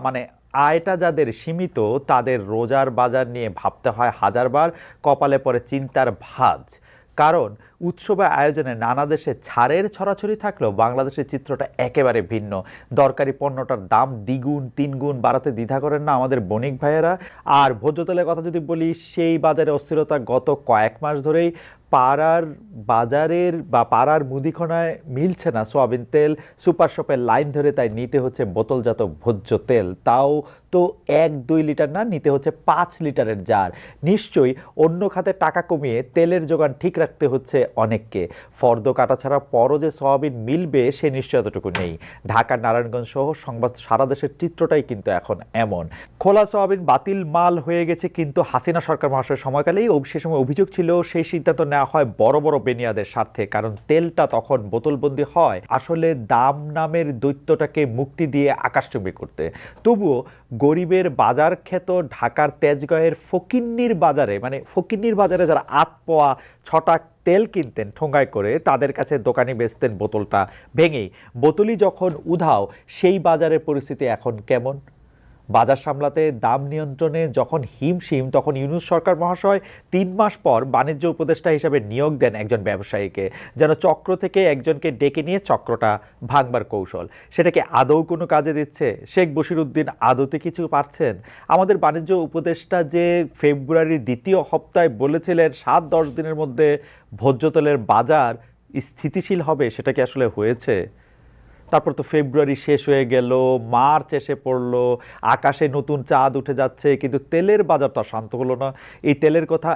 মানে আয়টা যাদের সীমিত তাদের রোজার বাজার নিয়ে ভাবতে হয় হাজারবার, কপালে পড়ে চিন্তার ভাঁজ। কারণ উৎসবে আয়োজনে নানা দেশে ছাড়ের ছড়াছড়ি থাকলেও বাংলাদেশের চিত্রটা একেবারে ভিন্ন। দরকারি পণ্যটার দাম দ্বিগুণ তিনগুণ বাড়াতে দ্বিধা করেন না আমাদের বণিক ভাইয়েরা। আর ভোজ্য তেলের কথা যদি বলি, সেই বাজারে অস্থিরতা গত কয়েক মাস ধরেই। পাড়ার বাজারের বা পাড়ার মুদিখানায় মিলছে না সয়াবিন তেল, সুপার শপের লাইন ধরে তাই নিতে হচ্ছে বোতলজাত ভোজ্য তেল, তাও তো 1-2 লিটার না, নিতে হচ্ছে 5 লিটারের জার। নিশ্চয়ই অন্য খাতে টাকা কমিয়ে তেলের যোগান ঠিক রাখতে হচ্ছে অনেককে। ফর্দ কাটা ছাড়া পরও যে সয়াবিন মিলবে সে নিশ্চয়তটুকু নেই। ঢাকার নারায়ণগঞ্জ সহ সংবাদ সারা দেশের চিত্রটাই কিন্তু এখন এমন। খোলা সয়াবিন বাতিল মাল হয়ে গেছে, কিন্তু হাসিনা সরকার মহাশয়ের সময়কালেই সে সময় অভিযোগ ছিল সেই সিদ্ধান্ত নেওয়া হয় বড় বড় বেনিয়াদের স্বার্থে, কারণ তেলটা তখন বোতলবন্দি হয় আসলে দাম নামের দৈত্যটাকে মুক্তি দিয়ে আকাশচুম্বী করতে। তবুও গরিবের বাজার খ্যাত ঢাকার তেজগাঁয়ের ফকিন্নির বাজারে, মানে ফকিন্নির বাজারে যারা 8 পোয়া 6টা তেল কিনতেন ঠোঙ্গায় করে, তাদের কাছে দোকানি বেচতেন বোতলটা ভেঙেই। বোতলই যখন উধাও, সেই বাজারের পরিস্থিতি এখন কেমন? বাজার সামলাতে দাম নিয়ন্ত্রণে যখন হিমশিম, তখন ইউনূস সরকার মহাশয় 3 মাস পর বাণিজ্য উপদেষ্টা হিসাবে নিয়োগ দেন একজন ব্যবসায়ীকে, যেন চক্র থেকে একজনকে ডেকে নিয়ে চক্রটা ভাঙবার কৌশল। সেটাকে আদৌ কোনো কাজে দিচ্ছে? শেখ বশিরউদ্দিন আদৌতে কিছু পারছেন? আমাদের বাণিজ্য উপদেষ্টা যে ফেব্রুয়ারির 2য় সপ্তাহে বলেছিলেন 7-10 দিনের মধ্যে ভোজ্য তেলের বাজার স্থিতিশীল হবে, সেটা কি আসলে হয়েছে? তারপর তো ফেব্রুয়ারি শেষ হয়ে গেল, মার্চ এসে পড়লো, আকাশে নতুন চাঁদ উঠে যাচ্ছে, কিন্তু তেলের বাজার তো শান্ত হলো না। এই তেলের কথা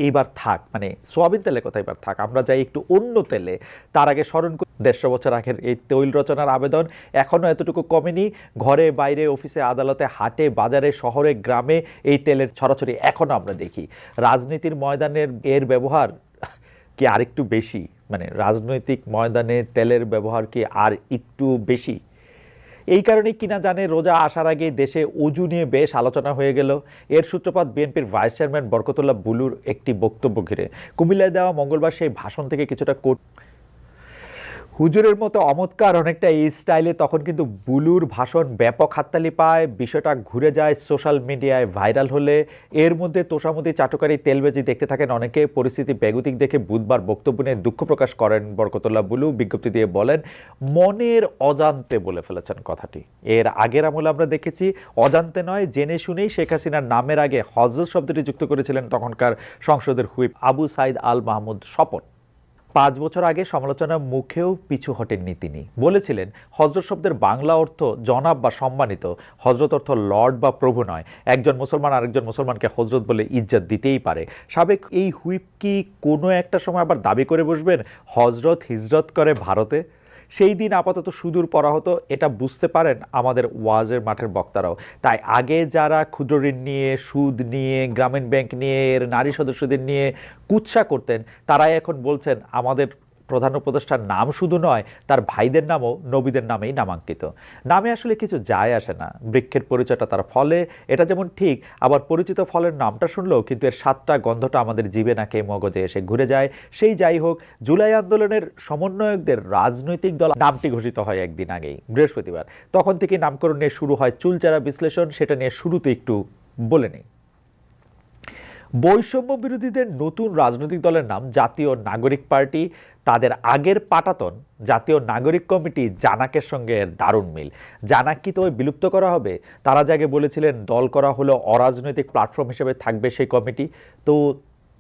এইবার থাক, মানে সোয়াবিন তেলের কথা এবার থাক, আমরা যাই একটু অন্য তেলে। তার আগে স্মরণ করি 150 বছর আগের এই তৈল রচনার আবেদন এখনও এতটুকু কমেনি। ঘরে বাইরে, অফিসে, আদালতে, হাটে, বাজারে, শহরে, গ্রামে এই তেলের ছড়াছড়ি এখনও আমরা দেখি। রাজনীতির ময়দানের এর ব্যবহার কি আরেকটু বেশি? মানে রাজনৈতিক ময়দানে তেলের ব্যবহার কি আর একটু বেশি? এই কারণে কিনা জানে রোজা আসার আগে দেশে অজু নিয়ে বেশ আলোচনা হয়ে গেল। এর সূত্রপাত বিএনপির ভাইস চেয়ারম্যান বরকতুল্লাহ বুলুর একটি বক্তব্য ঘিরে। কুমিল্লায় দেওয়া মঙ্গলবার সেই ভাষণ থেকে কিছুটা হুজুরের মতো অমৎকার অনেকটা এই স্টাইলে তখন কিন্তু বুলুর ভাষণ ব্যাপক হাততালি পায়। বিষয়টা ঘুরে যায় সোশ্যাল মিডিয়ায় ভাইরাল হলে। এর মধ্যে তোষামতি চাটুকারি তেলবেজি দেখতে থাকেন অনেকে। পরিস্থিতি বেগতিক দেখে বুধবার বক্তব্য নিয়ে দুঃখ প্রকাশ করেন বরকতুল্লাহ বুলু। বিজ্ঞপ্তি দিয়ে বলেন, মনের অজান্তে বলে ফেলেছেন কথাটি। এর আগের আমলে আমরা দেখেছি অজান্তে নয়, জেনে শুনেই শেখ হাসিনার নামের আগে হযরত শব্দটি যুক্ত করেছিলেন তখনকার সংসদের হুইপ আবু সাইদ আল মাহমুদ স্বপন। 5 বছর আগে সমালোচনার মুখেও পিছু হটেননি তিনি। বলেছিলেন, হযরত শব্দের বাংলা অর্থ জনাব বা সম্মানিত, হযরত অর্থ লর্ড বা প্রভু নয়। একজন মুসলমান আরেকজন মুসলমানকে হযরত বলে ইজ্জত দিতেই পারে। সাবেক এই হুইপ কি কোনো একটা সময় আবার দাবি করে বসবেন হযরত হিজরত করে ভারতে? সেই দিন আপাতত সুদূর পরাহত, এটা বুঝতে পারেন আমাদের ওয়াজের মাঠের বক্তারাও। তাই আগে যারা ক্ষুদ্র ঋণ নিয়ে, সুদ নিয়ে, গ্রামীণ ব্যাংক নিয়ে, এর নারী সদস্যদের নিয়ে কুৎসা করতেন, তারাই এখন বলছেন আমাদের প্রধান উপদেষ্টার নাম শুধু নয়, তার ভাইদের নামও নবীদের নামেই নামাঙ্কিত। নামে আসলে কিছু যায় আসে না, বৃক্ষের পরিচয়টা তার ফলে, এটা যেমন ঠিক, আবার পরিচিত ফলের নামটা শুনলেও কিন্তু এর স্বাদটা গন্ধটা আমাদের জিভে নাকে মগজে এসে ঘুরে যায়। সেই যাই হোক, জুলাই আন্দোলনের সমন্বয়কদের রাজনৈতিক দল নামটি ঘোষিত হয় একদিন আগেই, বৃহস্পতিবার। তখন থেকে নামকরণ নিয়ে শুরু হয় চুলচেরা বিশ্লেষণ। সেটা নিয়ে শুরুতে একটু বলে নেই। বৈষম্য বিরোধীদের নতুন রাজনৈতিক দলের নাম জাতীয় নাগরিক পার্টি। তাদের আগের পাটাতন জাতীয় নাগরিক কমিটি জানাকের সঙ্গে দারুণ মিল। জানাক কি তবে বিলুপ্ত করা হবে? তারা যাকে বলেছিলেন দল করা হলো অরাজনৈতিক প্ল্যাটফর্ম হিসেবে থাকবে সেই কমিটি, তো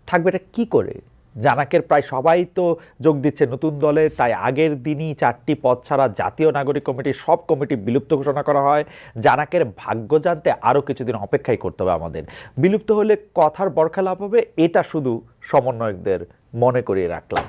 থাকবে এটা কী করে? জানাকের প্রায় সবাই তো যোগ দিচ্ছে নতুন দলে, তাই আগের দিনই 4টি পদ ছাড়া জাতীয় নাগরিক কমিটির সব কমিটি বিলুপ্ত ঘোষণা করা হয়। জানাকের ভাগ্য জানতে আরও কিছুদিন অপেক্ষাই করতে হবে আমাদের। বিলুপ্ত হলে কথার বরখেলাপ হবে, এটা শুধু সমন্বয়কদের মনে করিয়ে রাখলাম।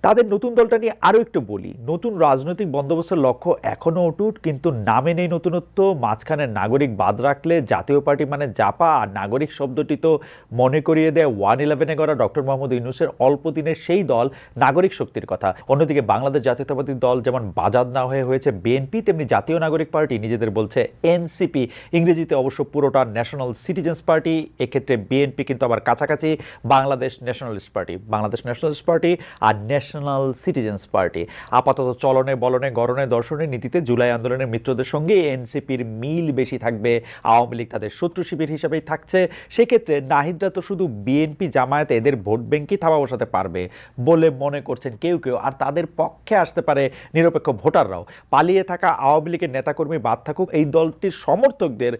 তাদের নতুন দলটা নিয়ে আরও একটু বলি। নতুন রাজনৈতিক বন্দোবস্তের লক্ষ্য এখনও অটুট, কিন্তু নামে নেই নতুনত্ব। মাঝখানে নাগরিক বাদ রাখলে জাতীয় পার্টি মানে জাপা, আর নাগরিক শব্দটি তো মনে করিয়ে দেয় 1/11-এ গড়া ডক্টর মোহাম্মদ ইউনূসের অল্প দিনের সেই দল নাগরিক শক্তির কথা। অন্যদিকে বাংলাদেশ জাতীয়তাবাদী দল যেমন বাজাদ না হয়ে হয়েছে বিএনপি, তেমনি জাতীয় নাগরিক পার্টি নিজেদের বলছে এনসিপি, ইংরেজিতে অবশ্য পুরোটা ন্যাশনাল সিটিজেন্স পার্টি। এক্ষেত্রে বিএনপি কিন্তু আবার কাছাকাছি Bangladesh nationalist party. Bangladesh nationalist party আর ন্যাশনাল সিটিজেন্স পার্টি। আপাতত চলনে বলনে গড়নে দর্শনের নীতিতে জুলাই আন্দোলনের মিত্রদের সঙ্গে এনসিপির মিল বেশি থাকবে, আওয়ামী লীগ তাদের শত্রু শিবির হিসেবেই থাকছে। সেক্ষেত্রে নাহিদরা তো শুধু বিএনপি জামায়াত এদের ভোট ব্যাংকই থাবা বসাতে পারবে বলে মনে করছেন কেউ কেউ, আর তাদের পক্ষে আসতে পারে নিরপেক্ষ ভোটাররাও। পালিয়ে থাকা আওয়ামী লীগের নেতাকর্মী বাদ থাকুক, এই দলটির সমর্থকদের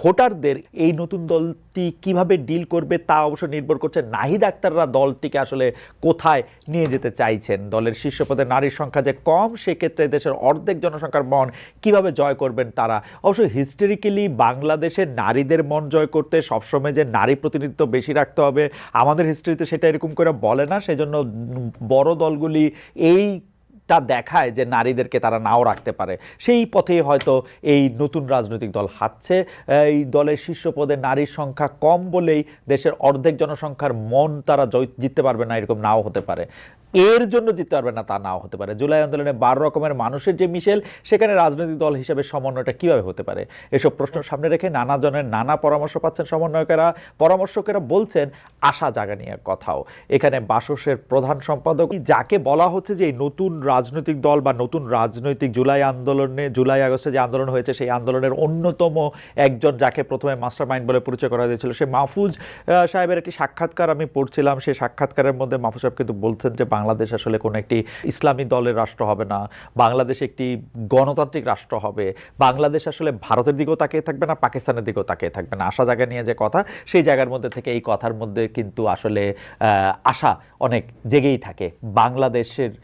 ভোটারদের এই নতুন দলটি কিভাবে ডিল করবে তা অবশ্য নির্ভর করছে নাহিদ আক্তাররা দলটিকে আসলে কোথায় নিয়ে যেতে চাইছেন। দলের শীর্ষ পদে নারীর সংখ্যা যে কম, সেক্ষেত্রে দেশের অর্ধেক জনসংখ্যার মন কিভাবে জয় করবেন তারা। অবশ্য হিস্টোরিক্যালি বাংলাদেশের নারীদের মন জয় করতে সবসময় যে নারী প্রতিনিধিত্ব বেশি রাখতে হবে আমাদের হিস্ট্রিতে সেটা এরকম করে বলে না। সেজন্য বড় দলগুলি এইটা দেখায় যে নারীদেরকে তারা নাও রাখতে পারে, সেই পথেই হয়তো এই নতুন রাজনৈতিক দল হাঁটছে। এই দলের শীর্ষ পদে নারীর সংখ্যা কম বলেই দেশের অর্ধেক জনসংখ্যার মন তারা জিততে পারবে না, এরকম নাও হতে পারে। এর জন্য জিততে পারবে না তা নাও হতে পারে। জুলাই আন্দোলনে 12 রকমের মানুষের যে মিশেল, সেখানে রাজনৈতিক দল হিসেবে সমন্বয়টা কিভাবে হতে পারে, এসব প্রশ্ন সামনে রেখে নানা জনের নানা পরামর্শ পাচ্ছেন সমন্বয়কেরা। পরামর্শকেরা বলছেন আশা জাগানিয়া কথাও। এখানে বাসসের প্রধান সম্পাদক, যাকে বলা হচ্ছে যে নতুন রাজনৈতিক দল বা নতুন রাজনৈতিক জুলাই আগস্টে যে আন্দোলন হয়েছে সেই আন্দোলনের অন্যতম একজন, যাকে প্রথমে মাস্টার মাইন্ড বলে পরিচয় করা হয়েছিল, সে মাহফুজ সাহেবের একটি সাক্ষাৎকার আমি পড়ছিলাম। সেই সাক্ষাৎকারের মধ্যে মাহফুজ সাহেব কিন্তু বলছেন যে বাংলাদেশ আসলে কোনো একটি ইসলামী দলের রাষ্ট্র হবে না, বাংলাদেশ একটি গণতান্ত্রিক রাষ্ট্র হবে, বাংলাদেশ আসলে ভারতের দিকেও তাকিয়ে থাকবে না, পাকিস্তানের দিকেও তাকিয়ে থাকবে না। আশা জায়গা নিয়ে যে কথা, সেই জায়গার মধ্যে থেকে এই কথার মধ্যে কিন্তু আসলে আশা অনেক জেগেই থাকে। বাংলাদেশের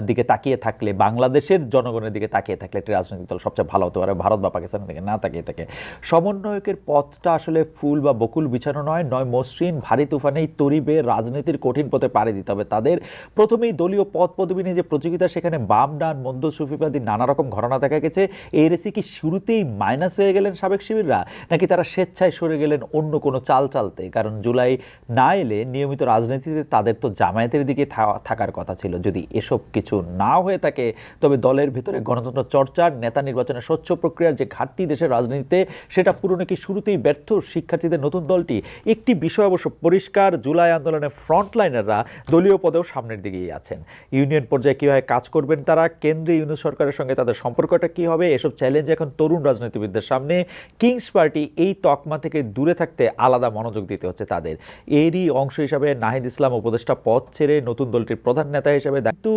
দিকে তাকিয়ে থাকলে, বাংলাদেশের জনগণের দিকে তাকিয়ে থাকলে একটি রাজনৈতিক দল সবচেয়ে ভালো হতে পারে, ভারত বা পাকিস্তানের দিকে না তাকিয়ে থাকে। সমন্বয়কের পথটা আসলে ফুল বা বকুল বিছানো নয়, মসৃণ ভারী তুফানেই তরিবে রাজনীতির কঠিন পথে পাড়ি দিতে হবে তাদের। প্রথমেই দলীয় পদ পদবি নিয়ে যে প্রতিযোগিতা, সেখানে বাম ডান মধ্য সুফিবাদী নানা রকম ঘটনা দেখা গেছে। এই রেসি কি শুরুতেই মাইনাস হয়ে গেলেন সাবেক শিবিররা, নাকি তারা স্বেচ্ছায় সরে গেলেন অন্য কোনো চাল চালতে? কারণ জুলাই না এলে নিয়মিত রাজনীতিতে তাদের তো জামায়াতের দিকে থাকার কথা ছিল। যদি এসব কিছু না হয়ে থাকে, তবে দলের ভিতরে গণতন্ত্র চর্চার, নেতা নির্বাচনের স্বচ্ছ প্রক্রিয়ার যে ঘাটতি দেশের রাজনীতিতে, সেটা পূরণে কি শুরুতেই ব্যর্থ শিক্ষার্থীদের নতুন দলটি? একটি বিষয় অবশ্য পরিষ্কার, জুলাই আন্দোলনের ফ্রন্টলাইনাররা দলীয় পদেও সামনের দিকেই আছেন। ইউনিয়ন পর্যায়ে কীভাবে কাজ করবেন তারা, কেন্দ্রীয় ইউনিয়ন সরকারের সঙ্গে তাদের সম্পর্কটা কী হবে, এসব চ্যালেঞ্জ এখন তরুণ রাজনীতিবিদদের সামনে। কিংস পার্টি এই তকমা থেকে দূরে থাকতে আলাদা মনোযোগ দিতে হচ্ছে তাদের। এরই অংশ হিসাবে নাহিদ ইসলাম উপদেষ্টা পদ ছেড়ে নতুন দলটির প্রধান নেতা হিসেবে, কিন্তু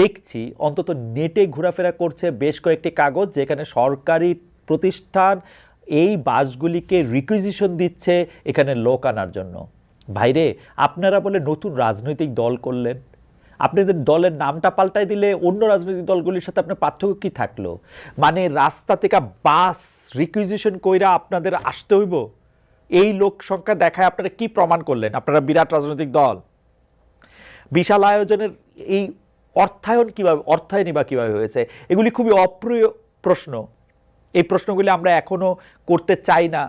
দেখছি অন্তত নেটে ঘোরাফেরা করছে বেশ কয়েকটি কাগজ, যেখানে সরকারি প্রতিষ্ঠান এই বাসগুলিকে রিকুইজিশন দিচ্ছে এখানে লোক আনার জন্য। ভাইরে, আপনারা বলে নতুন রাজনৈতিক দল করলেন, আপনাদের দলের নামটা পাল্টাই দিলে অন্য রাজনৈতিক দলগুলির সাথে আপনার পার্থক্য কী থাকলো? মানে রাস্তা থেকে বাস রিকুইজিশন কইরা আপনাদের আসতে হইব? এই লোক সংখ্যা দেখায় আপনারা কি প্রমাণ করলেন? আপনারা বিরাট রাজনৈতিক দল। বিশাল আয়োজনের এই অর্থায়নই বা কীভাবে হয়েছে? এগুলি খুবই অপ্রিয় প্রশ্ন। এই প্রশ্নগুলি আমরা এখনও করতে চাই না,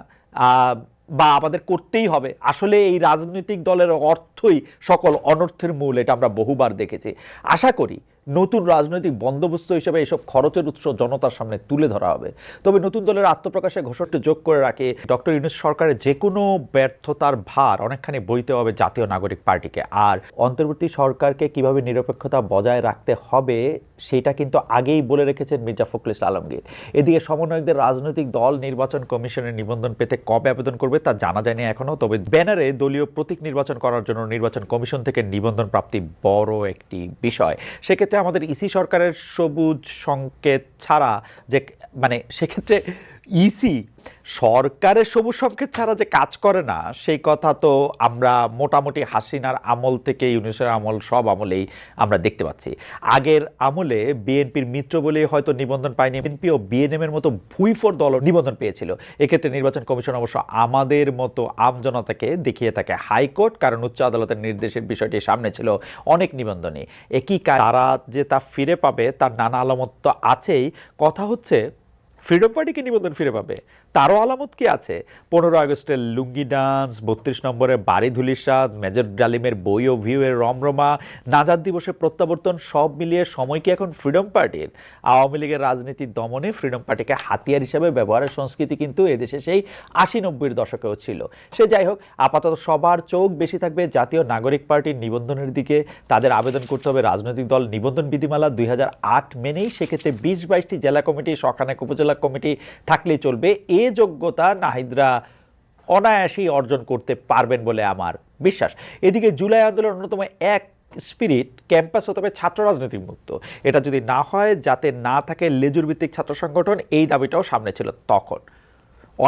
বা আমাদের করতেই হবে। আসলে এই রাজনৈতিক দলের অর্থই সকল অনর্থের মূল, এটা আমরা বহুবার দেখেছি। আশা করি নতুন রাজনৈতিক বন্দোবস্ত হিসেবে এসব খরচের উৎস জনতার সামনে তুলে ধরা হবে। তবে নতুন দলের আত্মপ্রকাশে ঘোষণাটি যোগ করে রাখে, ডক্টর ইউনূস সরকারের যে কোনো ব্যর্থতার ভার অনেকখানি বইতে হবে জাতীয় নাগরিক পার্টিকে। আর অন্তর্বর্তী সরকারকে কিভাবে নিরপেক্ষতা বজায় রাখতে হবে সেটা কিন্তু আগেই বলে রেখেছেন মির্জা ফখরুল ইসলাম আলমগীর। এদিকে সমন্বয়কদের রাজনৈতিক দল নির্বাচন কমিশনের নিবন্ধন পেতে কবে আবেদন করবে তা জানা যায়নি এখনও। তবে ব্যানারে দলীয় প্রতীক নির্বাচন করার জন্য নির্বাচন কমিশন থেকে নিবন্ধন প্রাপ্তি বড় একটি বিষয়। সেক্ষেত্রে আমাদের ইসি সরকারের সবুজ সংকেত ছাড়া যে, মানে সেক্ষেত্রে ইসি সরকারের সবুজ সংকেত ছাড়া যে কাজ করে না, সেই কথা তো আমরা মোটামুটি হাসিনার আমল থেকে ইউনূসের আমল, সব আমলেই আমরা দেখতে পাচ্ছি। আগের আমলে বিএনপির মিত্র বলেই হয়তো নিবন্ধন পায়নি, বিএনপি ও বিএনএম এর মতো ভুইফোর দল নিবন্ধন পেয়েছিল। এক্ষেত্রে নির্বাচন কমিশন অবশ্য আমাদের মতো আমজনতাকে দেখিয়ে থাকে হাইকোর্ট, কারণ উচ্চ আদালতের নির্দেশের বিষয়টি সামনে ছিল অনেক নিবন্ধনে। একই তারা যে তা ফিরে পাবে তার নানা আলামত তো আছেই। কথা হচ্ছে ফ্রিডম পার্টিকে নিবন্ধন ফিরে পাবে। তারও আলামত কি আছে? 15 আগস্টের লুঙ্গি ডান্স, 32 নম্বরের বাড়ি ধুলিসাৎ, মেজর ডালিমের বই ও ভিউ এর রমরমা, নাজাত দিবসের প্রত্যাবর্তন, সব মিলিয়ে সময় কি এখন ফ্রিডম পার্টির? আওয়ামী লীগের রাজনীতির দমনে ফ্রিডম পার্টিকে হাতিয়ার হিসেবে ব্যবহারের সংস্কৃতি কিন্তু এদেশে সেই 80-90-এর দশকেও ছিল। সে যাই হোক, আপাতত সবার চোখ বেশি থাকবে জাতীয় নাগরিক পার্টির নিবন্ধনের দিকে। তাদের আবেদন করতে হবে রাজনৈতিক দল নিবন্ধন বিধিমালা 2008 মেনেই। সেক্ষেত্রে 20-22টি জেলা কমিটি, শখানেক উপজেলা কমিটি থাকলেই চলবে। এ যোগ্যতা নাহিদরা অনায়াসেই অর্জন করতে পারবেন বলে আমার বিশ্বাস। এদিকে জুলাই আন্দোলনের অন্যতম এক স্পিরিট ক্যাম্পাস হতে হবে ছাত্র রাজনীতি মুক্ত। এটা যদি না হয়, যাতে না থাকে লেজুর ভিত্তিক ছাত্র সংগঠন, এই দাবিটাও সামনে ছিল তখন।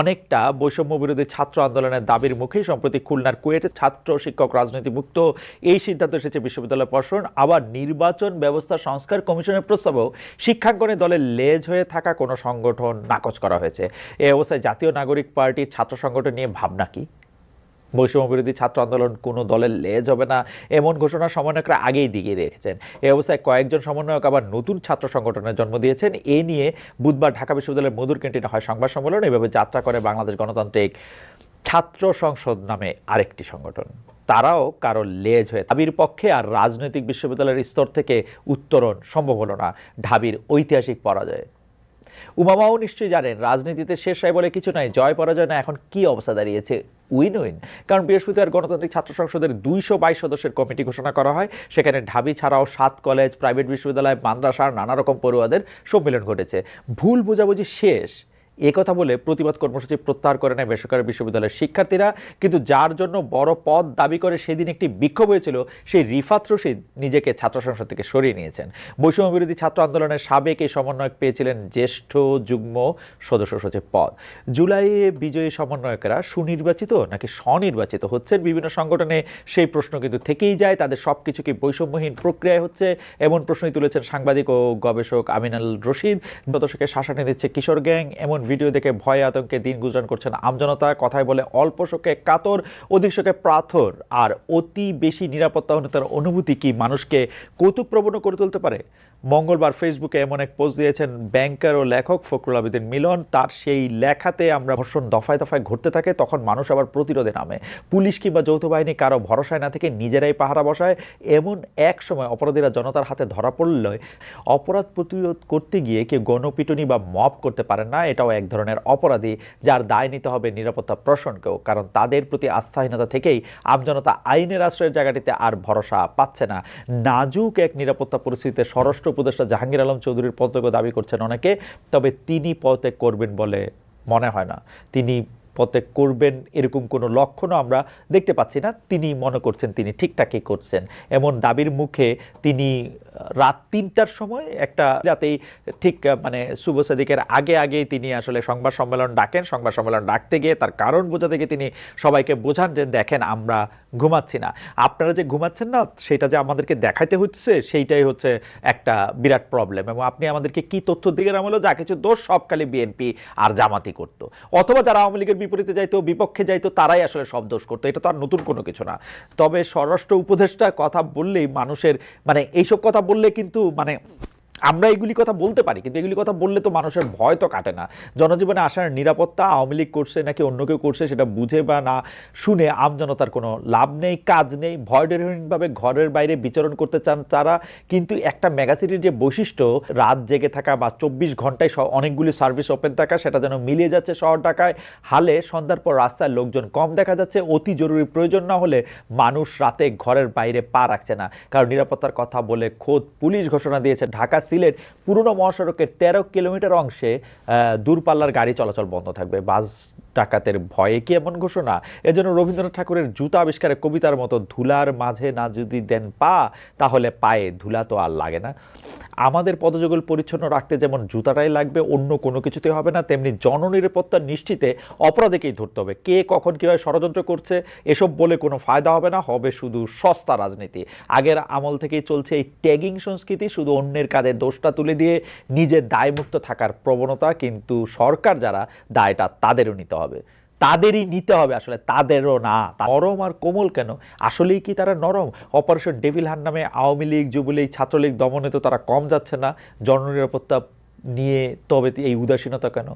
অনেকটা বৈষম্য বিরোধী ছাত্র আন্দোলনের দাবির মুখেই সম্প্রতি খুলনার কুয়েটে ছাত্র শিক্ষক রাজনীতি মুক্ত এই সিদ্ধান্ত এসেছে বিশ্ববিদ্যালয় প্রশাসন। আবার নির্বাচন ব্যবস্থা সংস্কার কমিশনের প্রস্তাবেও শিক্ষাঙ্গনে দলের লেজ হয়ে থাকা কোনো সংগঠন নাকচ করা হয়েছে। এই অবস্থায় জাতীয় নাগরিক পার্টির ছাত্র সংগঠন নিয়ে ভাবনা কি? বৈষম্য বিরোধী ছাত্র আন্দোলন কোনো দলের লেজ হবে না, এমন ঘোষণা সমন্বয়করা আগেই দিয়ে রেখেছেন। এই অবস্থায় কয়েকজন সমন্বয়ক আবার নতুন ছাত্র সংগঠনের জন্ম দিয়েছেন। এ নিয়ে বুধবার ঢাকা বিশ্ববিদ্যালয়ের মধুর ক্যান্টিনে হয় সংবাদ সম্মেলন। এভাবে যাত্রা করে বাংলাদেশ গণতান্ত্রিক ছাত্র সংসদ নামে আরেকটি সংগঠন। তারাও কারো লেজ হয়ে দাবির পক্ষে। আর রাজনৈতিক বিশ্ববিদ্যালয়ের স্তর থেকে উত্তরণ সম্ভব হলো না ঢাবির ঐতিহাসিক পরাজয়ে। উমামাও নিশ্চয়ই জানেন, রাজনীতিতে শেষ হয় বলে কিছু নাই, জয় পরাজয় না। এখন কি অবস্থা দাঁড়িয়েছে? Win win. কারণ বৃহস্পতিবার গণতান্ত্রিক ছাত্র সংসদের 222 সদস্যের কমিটি ঘোষণা করা হয়। সেখানে ঢাবি ছাড়াও 7 কলেজ, প্রাইভেট বিশ্ববিদ্যালয়, মাদ্রাসার নানা রকম পড়ুয়াদের সম্মেলন ঘটেছে। ভুল বোঝাবুঝি শেষ এ কথা বলে প্রতিবাদ কর্মসূচি প্রত্যাহার করে নেয় বেসরকারি বিশ্ববিদ্যালয়ের শিক্ষার্থীরা। কিন্তু যার জন্য বড় পদ দাবি করে সেদিন একটি বিক্ষোভ হয়েছিল, সেই রিফাত রশিদ নিজেকে ছাত্র সংসদ থেকে সরিয়ে নিয়েছেন। বৈষম্য বিরোধী ছাত্র আন্দোলনের সাবেক এই সমন্বয়ক পেয়েছিলেন জ্যেষ্ঠ যুগ্ম সদস্য সচিব পদ। জুলাইয়ে বিজয়ী সমন্বয়কেরা সুনির্বাচিত নাকি স্বনির্বাচিত হচ্ছেন বিভিন্ন সংগঠনে, সেই প্রশ্ন কিন্তু থেকেই যায়। তাদের সব কিছু কি বৈষম্যহীন প্রক্রিয়ায় হচ্ছে? এমন প্রশ্নই তুলেছেন সাংবাদিক ও গবেষক আমিনাল রশিদ। দশকে শাসানি দিচ্ছে কিশোর গ্যাং, এমন ভিডিও দেখে ভয়ে আতঙ্কে দিন গুজরান করছেন আমজনতা। কথায় বলে অল্প শোকে কাতর, অধিক শোকে প্রাথর। আর অতি বেশি নিরাপত্তাহীনতার অনুভূতি কি মানুষকে কৌতুকপ্রবণ করে তুলতে পারে? মঙ্গলবার ফেসবুকে এমন এক পোস্ট দিয়েছেন ব্যাংকার ও লেখক ফখরুল আবেদিন মিলন। তার সেই লেখাতে আমরা ধর্ষণ দফায় দফায় ঘটতে থাকে, তখন মানুষ আবার প্রতিরোধে নামে। পুলিশ কিংবা যৌথ বাহিনী কারো ভরসায় না থেকে নিজেরাই পাহারা বসায়। এমন এক সময় অপরাধীরা জনতার হাতে ধরা পড়লে অপরাধ প্রতিরোধ করতে গিয়ে কেউ গণপিটুনি বা মব করতে পারেন না। এটাও এক ধরনের অপরাধী, যার দায় নিতে হবে নিরাপত্তা প্রশাসনকেও। কারণ তাদের প্রতি আস্থাহীনতা থেকেই আমজনতা আইনের আশ্রয়ের জায়গাটিতে আর ভরসা পাচ্ছে না। নাজুক এক নিরাপত্তা পরিস্থিতিতে স্বরাষ্ট্র উপদেষ্টা জাহাঙ্গীর আলম চৌধুরীর পদত্যাগ দাবি করছেন অনেকে, তবে তিনি পদত্যাগ করবেন বলে মনে হয় না। তিনি পদত্যাগ করবেন এরকম কোনো লক্ষণও আমরা দেখতে পাচ্ছি না। তিনি মনে করছেন তিনি ঠিকঠাকই করছেন, এমন দাবির মুখে তিনি রাত 3টার সময় একটা রাতেই ঠিক মানে শুভ সাদিকের আগেই তিনি আসলে সংবাদ সম্মেলন ডাকেন। সংবাদ সম্মেলন ডাকতে গিয়ে তার কারণ বোঝাতে গিয়ে তিনি সবাইকে বোঝান যে দেখেন আমরা ঘুমাচ্ছি না, আপনারা যে ঘুমাচ্ছেন না সেটা যে আমাদেরকে দেখাইতে হচ্ছে সেইটাই হচ্ছে একটা বিরাট প্রবলেম। এবং আপনি আমাদেরকে কি তথ্য দিকে আমলো যা কিছু দোষ সব খালি বিএনপি আর জামাতি করতো, অথবা যারা আওয়ামী লীগের বিপরীতে যাইতো বিপক্ষে যাইতো তারাই আসলে সব দোষ করতো। এটা তো আর নতুন কোনো কিছু না। তবে স্বরাষ্ট্র উপদেষ্টার কথা বললেই মানুষের মানে এইসব কথা বললে কিন্তু মানে আমরা এগুলি কথা বলতে পারি, কিন্তু এগুলি কথা বললে তো মানুষের ভয় তো কাটে না। জনজীবনে আসার নিরাপত্তা আওয়ামী লীগ করছে নাকি অন্য কেউ করছে সেটা বুঝে বা না শুনে আমজনতার কোনো লাভ নেই, কাজ নেই। ভয়ডরহীনভাবে ঘরের বাইরে বিচরণ করতে চান তারা। কিন্তু একটা মেগাসিটির যে বৈশিষ্ট্য রাত জেগে থাকা বা 24 ঘন্টায় অনেকগুলি সার্ভিস ওপেন থাকা, সেটা যেন মিলিয়ে যাচ্ছে শহর ঢাকায়। হালে সন্ধ্যার পর রাস্তায় লোকজন কম দেখা যাচ্ছে। অতি জরুরি প্রয়োজন না হলে মানুষ রাতে ঘরের বাইরে পা রাখছে না। কারণ নিরাপত্তার কথা বলে খোদ পুলিশ ঘোষণা দিয়েছে ঢাকা সিলেট পুরনো মহাসড়কের 13 কিলোমিটার অংশে দূরপাল্লার গাড়ি চলাচল বন্ধ থাকবে। বাস ডাকাতের ভয়ে কি এমন ঘোষণা? এজন্য রবীন্দ্রনাথ ঠাকুরের জুতা আবিষ্কারে কবিতার মতো ধুলার মাঝে না যদি দেন পা, তাহলে পায়ে ধুলা তো আর লাগে না। আমাদের পদযুগল পরিচ্ছন্ন রাখতে যেমন জুতাটাই লাগবে, অন্য কোনো কিছুতে হবে না, তেমনি জননিরাপত্তা নিশ্চিতে অপরাধীকেই ধরতে হবে। কে কখন কীভাবে ষড়যন্ত্র করছে এসব বলে কোনো ফায়দা হবে না, হবে শুধু সস্তা রাজনীতি। আগের আমল থেকেই চলছে এই ট্যাগিং সংস্কৃতি, শুধু অন্যের কাঁধে দোষটা তুলে দিয়ে নিজের দায়মুক্ত থাকার প্রবণতা। কিন্তু সরকার যারা দায়টা তাদেরও নিতে হবে, তাদেরই নিতে হবে, আসলে তাদেরও না। নরম আর কোমল কেন? আসলেই কি তারা নরম? অপারেশন ডেভিল হান্ট নামে আওয়ামী লীগ যুবলীগ ছাত্রলীগ দমনে তো তারা কম যাচ্ছে না। জননিরাপত্তা নিয়ে তবে এই উদাসীনতা কেন?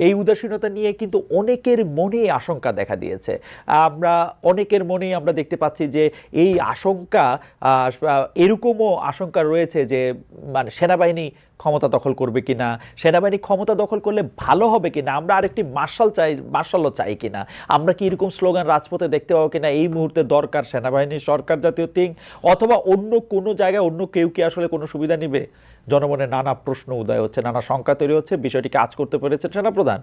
এই উদাসীনতা নিয়ে কিন্তু অনেকের মনেই আশঙ্কা দেখা দিয়েছে। অনেকের মনেই আমরা দেখতে পাচ্ছি যে এই আশঙ্কা, এরকমও আশঙ্কা রয়েছে যে মানে সেনাবাহিনী ক্ষমতা দখল করবে কিনা, সেনাবাহিনী ক্ষমতা দখল করলে ভালো হবে কিনা, আমরা আরেকটি মার্শালও চাই কিনা, আমরা কি এরকম স্লোগান রাজপথে দেখতে পাবো কিনা, এই মুহূর্তে দরকার সেনাবাহিনী, সরকার জাতীয় থিং, অথবা অন্য কোনো জায়গায় অন্য কেউ কি আসলে কোনো সুবিধা নিবে? জনমনে নানা প্রশ্ন উদয় হচ্ছে, নানা শঙ্কা তৈরি হচ্ছে। বিষয়টি কাজ করতে পেরেছেন সেনাপ্রধান।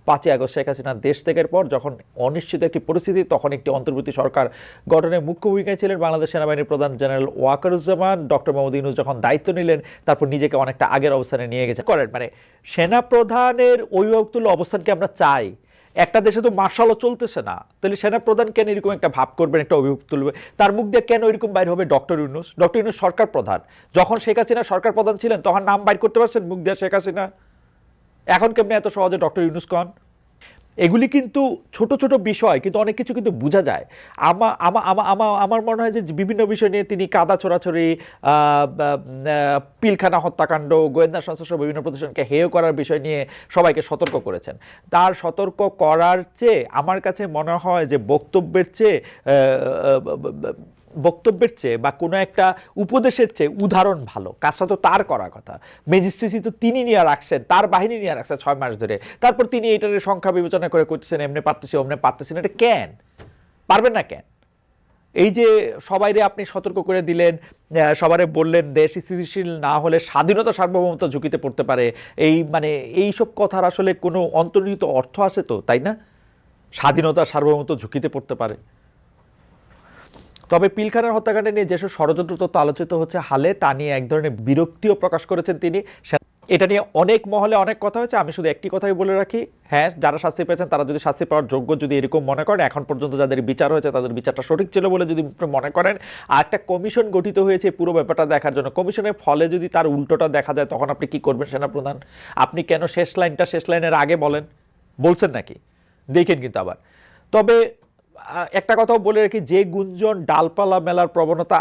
5ই আগস্ট শেখ হাসিনা দেশ ত্যাগের পর যখন অনিশ্চিত একটি পরিস্থিতি, তখন একটি অন্তর্বর্তী সরকার গঠনে মুখ্য ভূমিকায় ছিলেন বাংলাদেশ সেনাবাহিনীর প্রধান জেনারেল ওয়াকারুজ্জামান। ডক্টর মোহাম্মদ ইউনূস যখন দায়িত্ব নিলেন, তারপর নিজেকে অনেকটা আগের অবস্থানে নিয়ে গেছে করেন। মানে সেনাপ্রধানের অভিভাবকতুল্য অবস্থানকে আমরা চাই। একটা দেশে তো মার্শালও চলতেছে না, তাহলে সেনাপ্রধান কেন এরকম একটা ভাব করবেন, একটা অভিভাবক তুলবে? তার মুখ দিয়ে কেন এরকম বাইর হবে ডক্টর ইউনূস? ডক্টর ইউনূস সরকার প্রধান। যখন শেখ হাসিনা সরকার প্রধান ছিলেন তখন নাম বাইর করতে পারছেন মুখ দিয়ে শেখ হাসিনা? এখন কেমনি এত সহজে ডক্টর ইউনূস কন? এগুলি কিন্তু ছোট ছোট বিষয়, কিন্তু অনেক কিছু কিন্তু বোঝা যায়। আমার মনে হয় যে বিভিন্ন বিষয় নিয়ে তিনি কাদা ছোড়াছড়ি, পিলখানা হত্যাকাণ্ড, গোয়েন্দা সংস্থা বিভিন্ন প্রতিষ্ঠানকে হেয় করার বিষয় নিয়ে সবাইকে সতর্ক করেছেন। তার সতর্ক করার চেয়ে আমার কাছে মনে হয় যে বক্তব্যের চেয়ে বা কোনো একটা উপদেশের চেয়ে উদাহরণ ভালো। কাজটা তো তার করার কথা। ম্যাজিস্ট্রেসি তো তিনি নিয়ে রাখছেন, তার বাহিনী নিয়ে রাখছেন 6 মাস ধরে। তারপর তিনি এটার সংখ্যা বিবেচনা করে করতেছেন, এমনি পারতেছি অমনে পারতেছি না। এটা কেন পারবেন না? কেন এই যে সবাইরে আপনি সতর্ক করে দিলেন, সবারে বললেন দেশ স্থিতিশীল না হলে স্বাধীনতা সার্বভৌমত্ব ঝুঁকিতে পড়তে পারে, এইসব কথার আসলে কোনো অন্তর্নিহিত অর্থ আছে তো, তাই না? স্বাধীনতা সার্বভৌমত্ব ঝুঁকিতে পড়তে পারে। তবে পিলখানার হত্যাকাণ্ডে নিয়ে যেসব ষড়যন্ত্র তত্ত্ব আলোচিত হচ্ছে হালে, তা নিয়ে এক ধরনের বিরক্তিও প্রকাশ করেছেন তিনি। এটা নিয়ে অনেক মহলে অনেক কথা হয়েছে। আমি শুধু একটি কথাই বলে রাখি, হ্যাঁ, যারা শাস্তি পেয়েছেন তারা যদি শাস্তি পাওয়ার যোগ্য যদি এরকম মনে করেন, এখন পর্যন্ত যাদের বিচার হয়েছে তাদের বিচারটা সঠিক ছিল বলে যদি মনে করেন, আর একটা কমিশন গঠিত হয়েছে পুরো ব্যাপারটা দেখার জন্য, কমিশনের ফলে যদি তার উল্টোটা দেখা যায়, তখন আপনি কি করবেন সেনাপ্রধান? আপনি কেন শেষ লাইনের আগে বলছেন নাকি? দেখেন কিন্তু আবার। তবে একটা কথাও বলে রাখি, যে গুঞ্জন ডালপালা মেলার প্রবণতা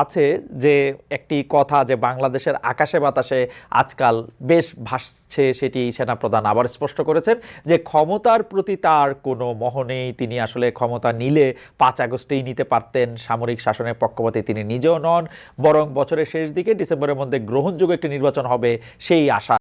আছে, যে একটি কথা যে বাংলাদেশের আকাশে বাতাসে আজকাল বেশ ভাসছে, সেটি সেনাপ্রধান আবার স্পষ্ট করেছেন যে ক্ষমতার প্রতি তার কোনো মোহ নেই। তিনি আসলে ক্ষমতা নিলে 5 আগস্টেই নিতে পারতেন। সামরিক শাসনের পক্ষপাতী তিনি নিজেও নন, বরং বছরের শেষ দিকে ডিসেম্বরের মধ্যে গ্রহণযোগ্য একটি নির্বাচন হবে সেই আশা